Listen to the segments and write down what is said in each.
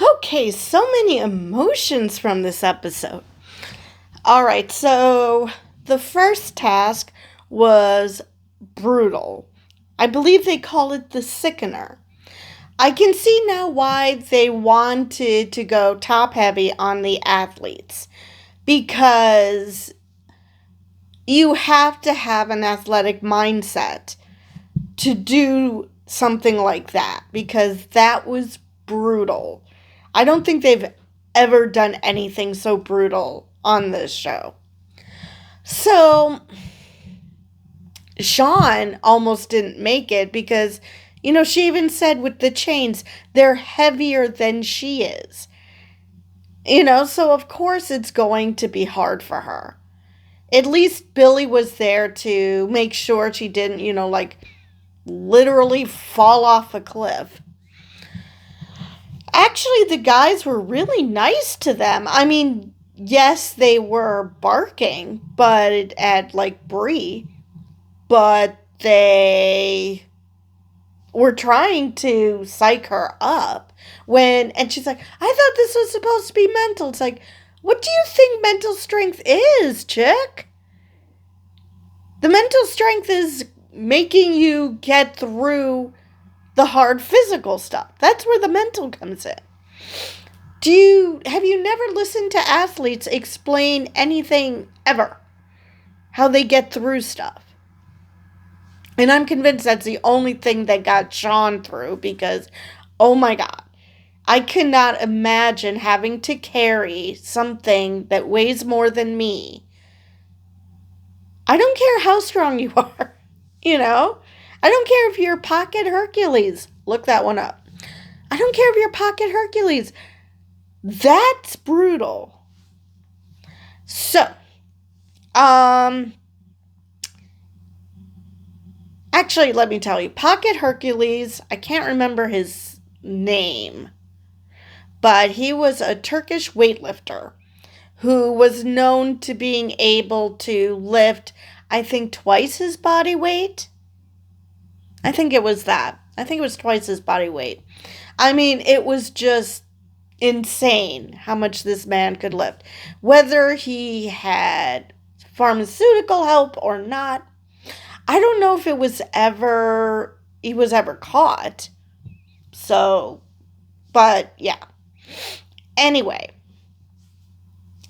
Okay, so many emotions from this episode. All right, so the first task was brutal. I believe they call it the sickener. I can see now why they wanted to go top heavy on the athletes because you have to have an athletic mindset to do something like that because that was brutal. I don't think they've ever done anything so brutal on this show. So, Sean almost didn't make it because, she even said with the chains, they're heavier than she is. So of course it's going to be hard for her. At least Billy was there to make sure she didn't, like literally fall off a cliff. Actually, the guys were really nice to them. I mean, yes, they were barking, but at like Bree, but they were trying to psych her up and she's like, I thought this was supposed to be mental. It's like, what do you think mental strength is, chick? The mental strength is making you get through the hard physical stuff. That's where the mental comes in. Have you never listened to athletes explain anything ever? How they get through stuff? And I'm convinced that's the only thing that got Sean through because, oh my God, I cannot imagine having to carry something that weighs more than me. I don't care how strong you are, you know? I don't care if you're Pocket Hercules. Look that one up. I don't care if you're Pocket Hercules. That's brutal. So, actually, let me tell you, Pocket Hercules, I can't remember his name, but he was a Turkish weightlifter who was known to being able to lift, I think, twice his body weight. I think it was that. I think it was twice his body weight. I mean, it was just insane how much this man could lift. Whether he had pharmaceutical help or not, I don't know if he was ever caught. So, but yeah. Anyway,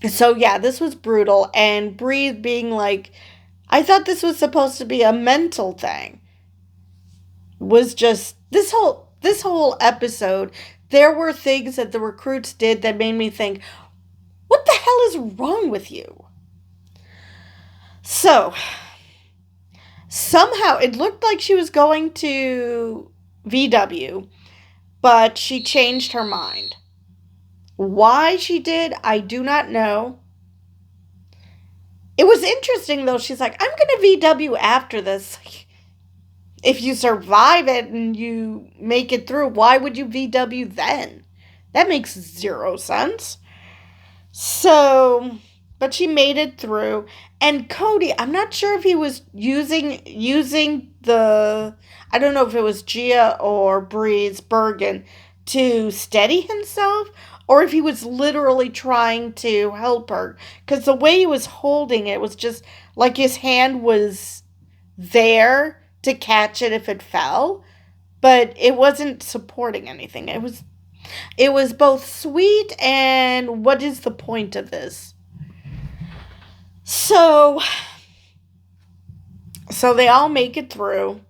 so yeah, this was brutal and Bree being like, I thought this was supposed to be a mental thing. Was just this whole episode, there were things that the recruits did that made me think, what the hell is wrong with you? So, somehow it looked like she was going to VW, but she changed her mind. Why she did, I do not know. It was interesting though. She's like, I'm going to VW after this. If you survive it and you make it through, why would you VW then? That makes zero sense. So, but she made it through. And Cody, I'm not sure if he was using the, I don't know if it was Gia or Breeze Bergen to steady himself or if he was literally trying to help her because the way he was holding it was just like his hand was there to catch it if it fell, but it wasn't supporting anything. It was both sweet and what is the point of this? So they all make it through.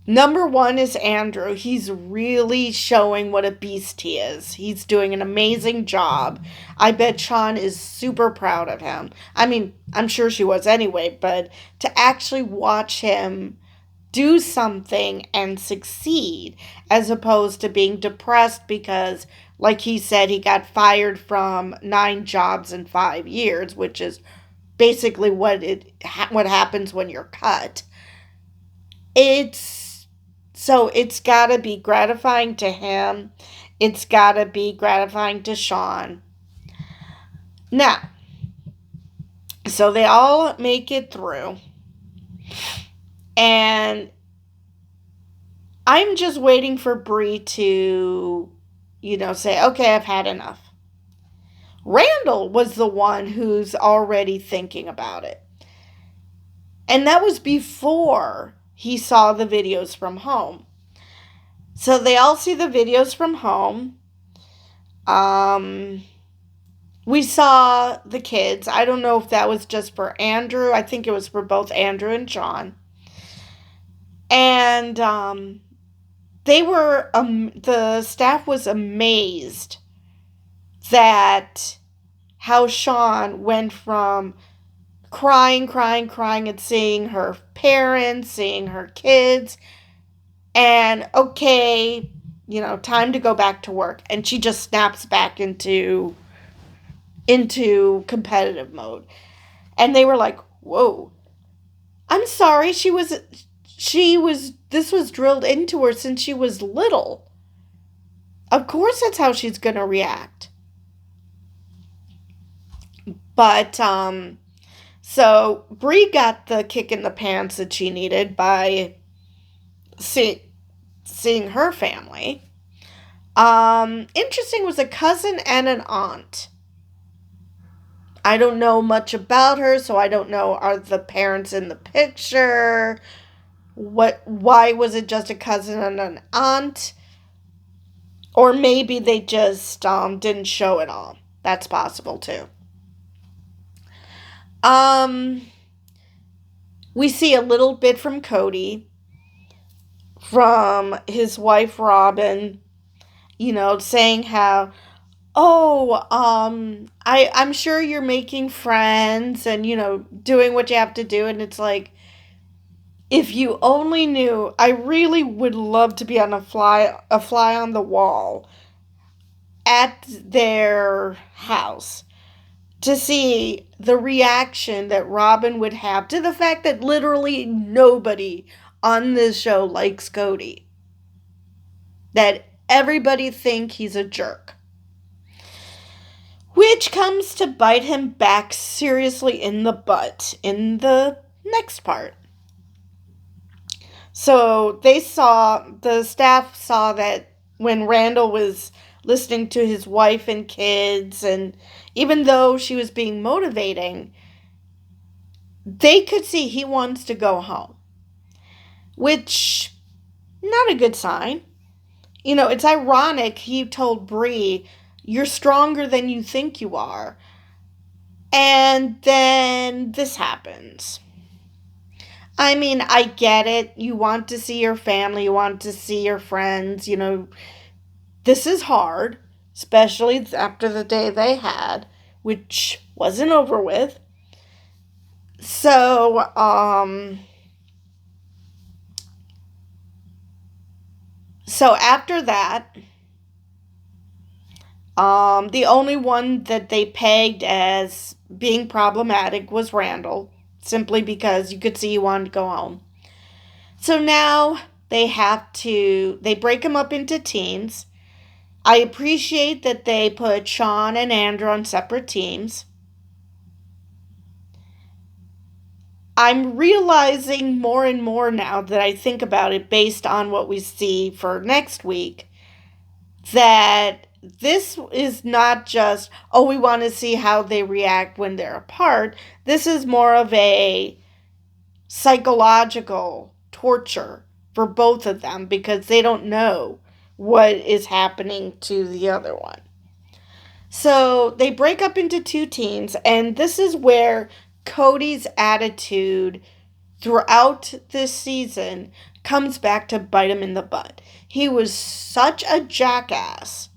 Number one is Andrew. He's really showing what a beast he is. He's doing an amazing job. I bet Sean is super proud of him. I mean, I'm sure she was anyway, but to actually watch him do something and succeed as opposed to being depressed because, like he said, he got fired from 9 jobs in 5 years, which is basically what happens when you're cut. It's got to be gratifying to him. It's got to be gratifying to Sean. Now, so they all make it through. And I'm just waiting for Bree to say, okay, I've had enough. Randall was the one who's already thinking about it. And that was before he saw the videos from home. So they all see the videos from home. We saw the kids. I don't know if that was just for Andrew. I think it was for both Andrew and John. And the staff was amazed that how Sean went from crying, and seeing her parents, seeing her kids, and okay, time to go back to work. And she just snaps back into competitive mode. And they were like, whoa, I'm sorry, this was drilled into her since she was little. Of course that's how she's going to react. But, so Bree got the kick in the pants that she needed by seeing her family. Interesting was a cousin and an aunt. I don't know much about her, so I don't know, are the parents in the picture? Why was it just a cousin and an aunt? Or maybe they just didn't show it all. That's possible too. We see a little bit from Cody, from his wife Robin, saying how, I'm sure you're making friends and, doing what you have to do. And it's like, if you only knew, I really would love to be on a fly on the wall at their house to see the reaction that Robin would have to the fact that literally nobody on this show likes Cody. That everybody think he's a jerk. Which comes to bite him back seriously in the butt in the next part. So the staff saw that when Randall was listening to his wife and kids, and even though she was being motivating, they could see he wants to go home. Which, not a good sign. It's ironic he told Bree, you're stronger than you think you are. And then this happens. I mean, I get it. You want to see your family. You want to see your friends. This is hard, especially after the day they had, which wasn't over with. So, after that, the only one that they pegged as being problematic was Randall, simply because you could see he wanted to go home. So now they break him up into teams. I appreciate that they put Sean and Andrew on separate teams. I'm realizing more and more now that I think about it based on what we see for next week, that this is not just, we want to see how they react when they're apart. This is more of a psychological torture for both of them because they don't know what is happening to the other one. So they break up into two teams, and this is where Cody's attitude throughout this season comes back to bite him in the butt. He was such a jackass.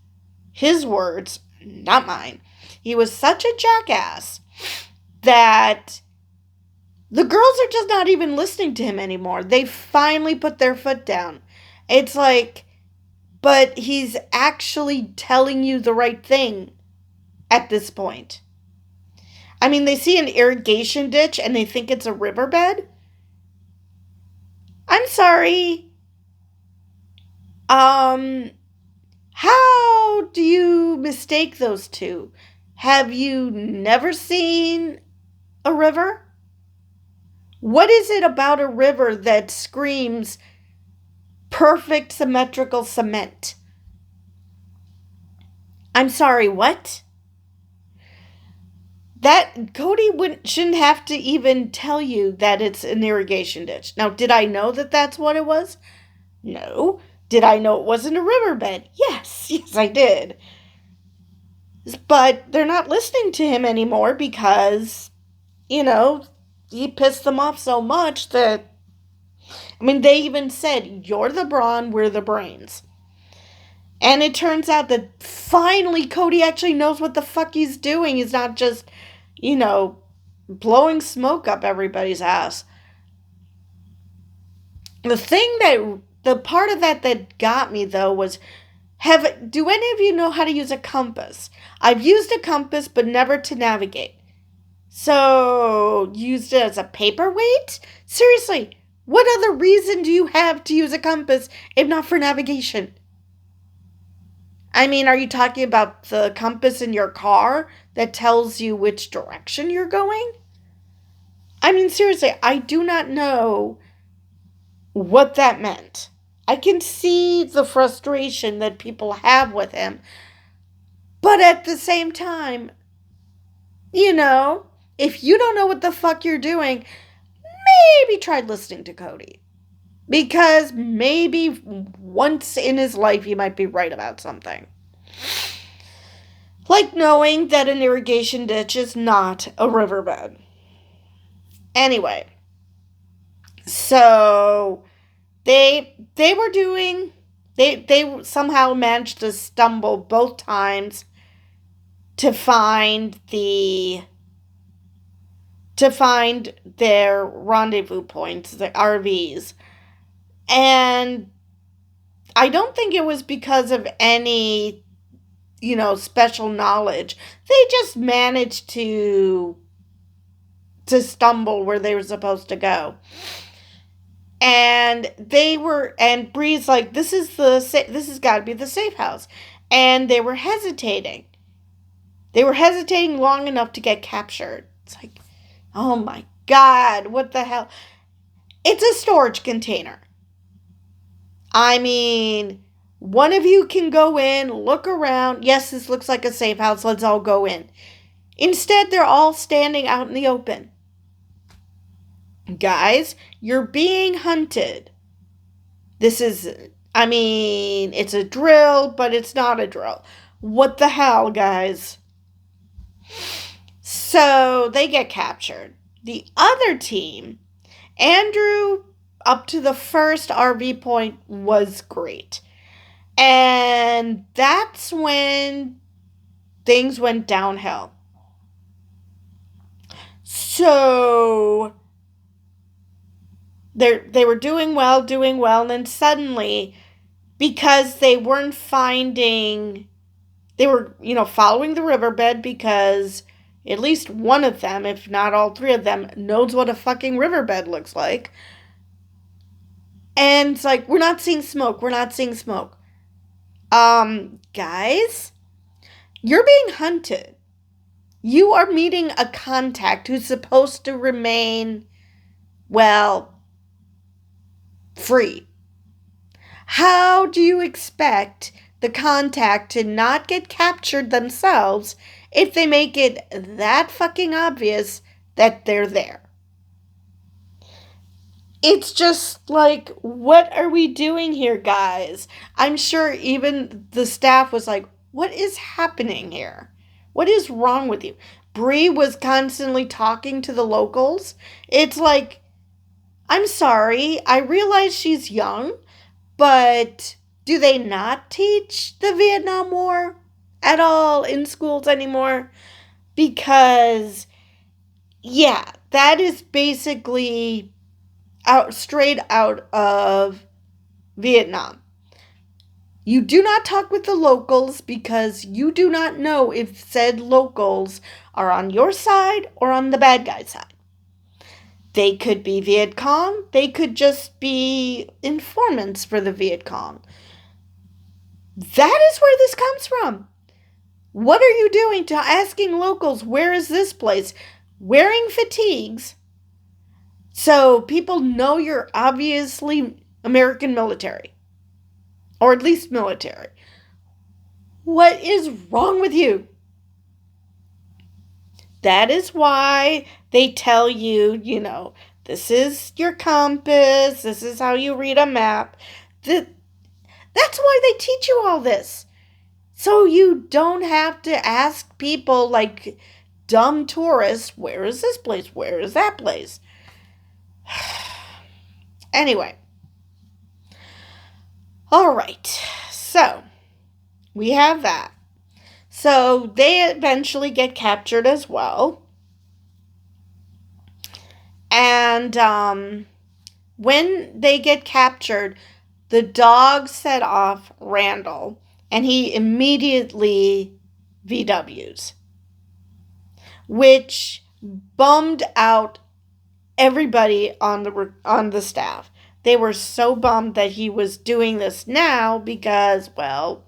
His words, not mine. He was such a jackass that the girls are just not even listening to him anymore. They finally put their foot down. It's like, but he's actually telling you the right thing at this point. I mean, they see an irrigation ditch and they think it's a riverbed. I'm sorry. How do you mistake those two? Have you never seen a river? What is it about a river that screams perfect symmetrical cement? I'm sorry, what? That Cody shouldn't have to even tell you that it's an irrigation ditch. Now, did I know that that's what it was? No. Did I know it wasn't a riverbed? Yes, yes, I did. But they're not listening to him anymore because, you know, he pissed them off so much that, I mean, they even said, "You're the brawn, we're the brains." And it turns out that finally Cody actually knows what the fuck he's doing. He's not just, you know, blowing smoke up everybody's ass. The part of that got me though was, do any of you know how to use a compass? I've used a compass, but never to navigate. So, used it as a paperweight? Seriously, what other reason do you have to use a compass if not for navigation? I mean, are you talking about the compass in your car that tells you which direction you're going? I mean, seriously, I do not know what that meant. I can see the frustration that people have with him. But at the same time, you know, if you don't know what the fuck you're doing, maybe try listening to Cody. Because maybe once in his life he might be right about something. Like knowing that an irrigation ditch is not a riverbed. Anyway, so they were doing, they somehow managed to stumble both times to find their rendezvous points, the RVs. And I don't think it was because of any, you know, special knowledge. They just managed to stumble where they were supposed to go. And Bree's like, this has got to be the safe house. And they were hesitating. They were hesitating long enough to get captured. It's like, oh my God, what the hell? It's a storage container. I mean, one of you can go in, look around. Yes, this looks like a safe house. Let's all go in. Instead, they're all standing out in the open. Guys, you're being hunted. It's a drill, but it's not a drill. What the hell, guys? So they get captured. The other team, Andrew, up to the first RV point, was great. And that's when things went downhill. So they were doing well, and then suddenly, because they weren't finding, they were, following the riverbed because at least one of them, if not all three of them, knows what a fucking riverbed looks like. And it's like, we're not seeing smoke. Guys, you're being hunted. You are meeting a contact who's supposed to remain, free. How do you expect the contact to not get captured themselves if they make it that fucking obvious that they're there? It's just like, what are we doing here, guys? I'm sure even the staff was like, what is happening here? What is wrong with you? Bree was constantly talking to the locals. It's like, I'm sorry, I realize she's young, but do they not teach the Vietnam War at all in schools anymore? Because, yeah, that is basically straight out of Vietnam. You do not talk with the locals because you do not know if said locals are on your side or on the bad guy's side. They could be Viet Cong. They could just be informants for the Viet Cong. That is where this comes from. What are you doing to asking locals, where is this place? Wearing fatigues so people know you're obviously American military. Or at least military. What is wrong with you? That is why they tell you, this is your compass, this is how you read a map. That's why they teach you all this. So you don't have to ask people like dumb tourists, where is this place? Where is that place? Anyway. All right. So we have that. So they eventually get captured as well. And when they get captured, the dog set off Randall, and he immediately VWs, which bummed out everybody on the staff. They were so bummed that he was doing this now because, well,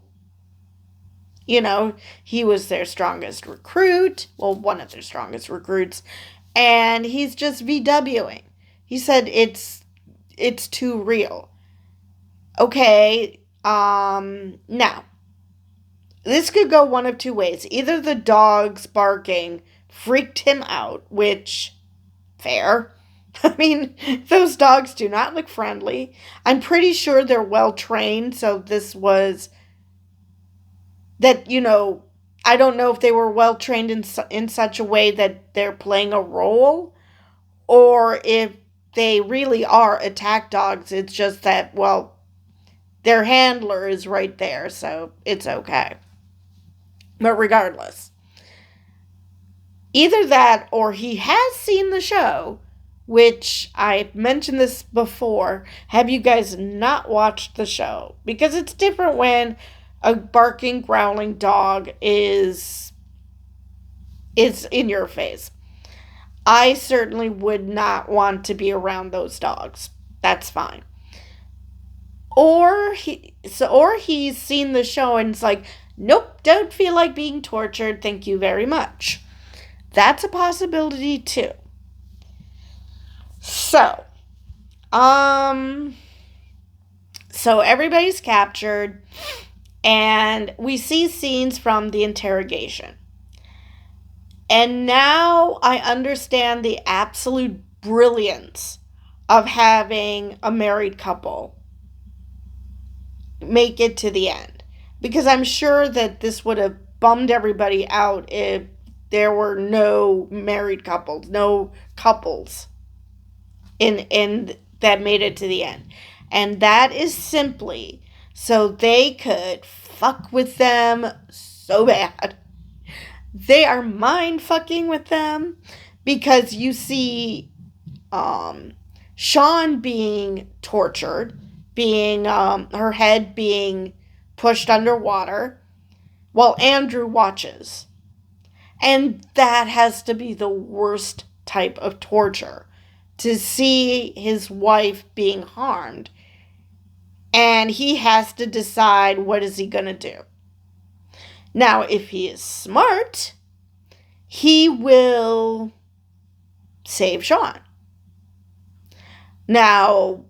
he was their strongest recruit. Well, one of their strongest recruits. And he's just VWing. He said it's too real. Okay, now, this could go one of two ways. Either the dogs barking freaked him out, which, fair. I mean, those dogs do not look friendly. I'm pretty sure they're well trained, so this was that, I don't know if they were well trained in such a way that they're playing a role, or if they really are attack dogs. It's just that, well, their handler is right there, so it's okay. But regardless, either that or he has seen the show, which I mentioned this before. Have you guys not watched the show? Because it's different when a barking, growling dog is in your face. I certainly would not want to be around those dogs. That's fine. Or he's seen the show and it's like, nope, don't feel like being tortured. Thank you very much. That's a possibility too. So everybody's captured, and we see scenes from the interrogation. And now I understand the absolute brilliance of having a married couple make it to the end. Because I'm sure that this would have bummed everybody out if there were no married couples, no couples in that made it to the end. And that is simply so they could fuck with them so bad. They are mind fucking with them because you see Sean being tortured, being her head being pushed underwater while Andrew watches. And that has to be the worst type of torture, to see his wife being harmed. And he has to decide what is he going to do. Now, if he is smart, he will save Sean. Now,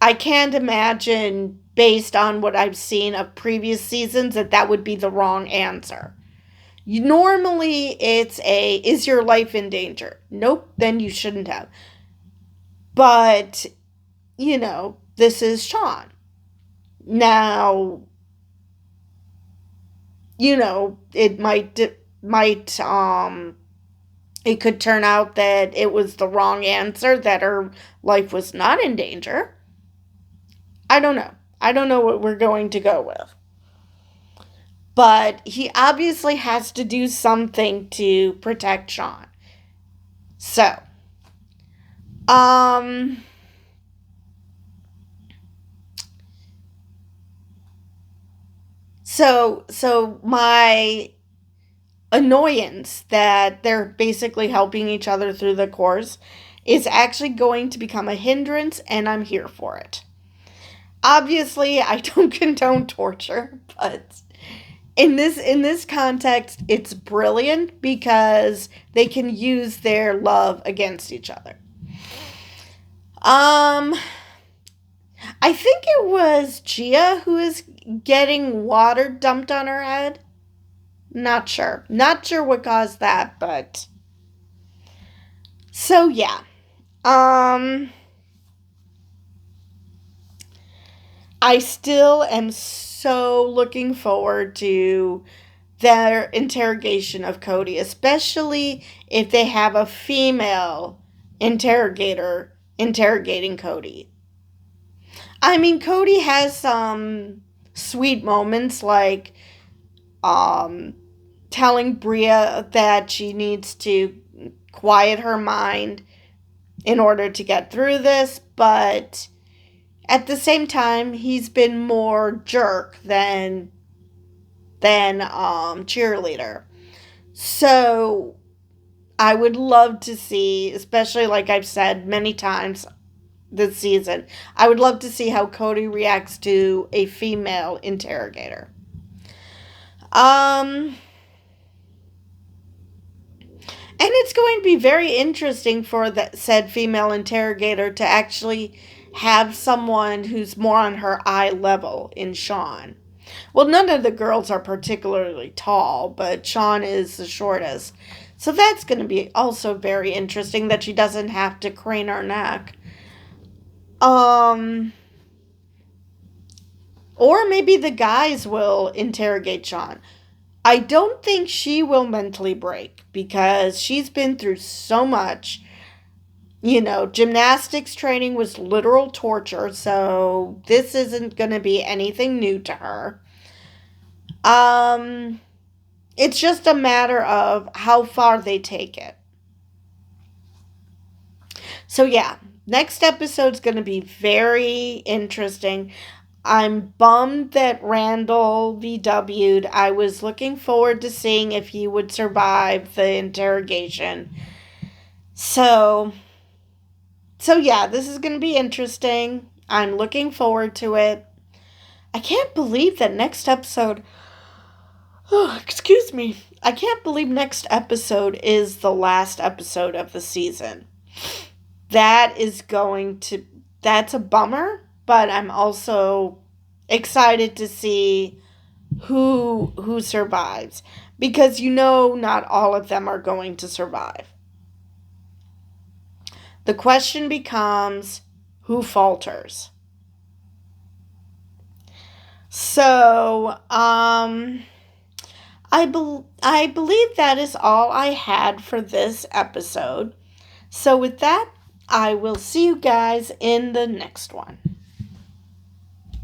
I can't imagine, based on what I've seen of previous seasons, that would be the wrong answer. Normally, it's is your life in danger? Nope, then you shouldn't have. But, this is Sean. Now, it it could turn out that it was the wrong answer, that her life was not in danger. I don't know. I don't know what we're going to go with. But he obviously has to do something to protect Sean. So, So my annoyance that they're basically helping each other through the course is actually going to become a hindrance, and I'm here for it. Obviously, I don't condone torture, but in this context, it's brilliant because they can use their love against each other. I think it was Gia who is getting water dumped on her head. Not sure. Not sure what caused that, but so yeah. Um I still am so looking forward to their interrogation of Cody, especially if they have a female interrogator interrogating Cody. I mean, Cody has some sweet moments like um, telling Bria that she needs to quiet her mind in order to get through this, but at the same time, he's been more jerk than cheerleader. So I would love to see, especially like I've said many times this season, I would love to see how Cody reacts to a female interrogator. Um, and it's going to be very interesting for that said female interrogator to actually have someone who's more on her eye level in Sean. Well, none of the girls are particularly tall, but Sean is the shortest. So that's going to be also very interesting that she doesn't have to crane her neck. Um, or maybe the guys will interrogate Sean. I don't think she will mentally break because she's been through so much. You know, gymnastics training was literal torture, so this isn't going to be anything new to her. Um, it's just a matter of how far they take it. So yeah, next episode's going to be very interesting. I'm bummed that Randall VW'd. I was looking forward to seeing if he would survive the interrogation. So yeah, this is going to be interesting. I'm looking forward to it. I can't believe that next episode. Oh, excuse me. I can't believe next episode is the last episode of the season. That is going to. That's a bummer, but I'm also excited to see who survives because not all of them are going to survive. The question becomes who falters. So, I believe that is all I had for this episode. So with that, I will see you guys in the next one.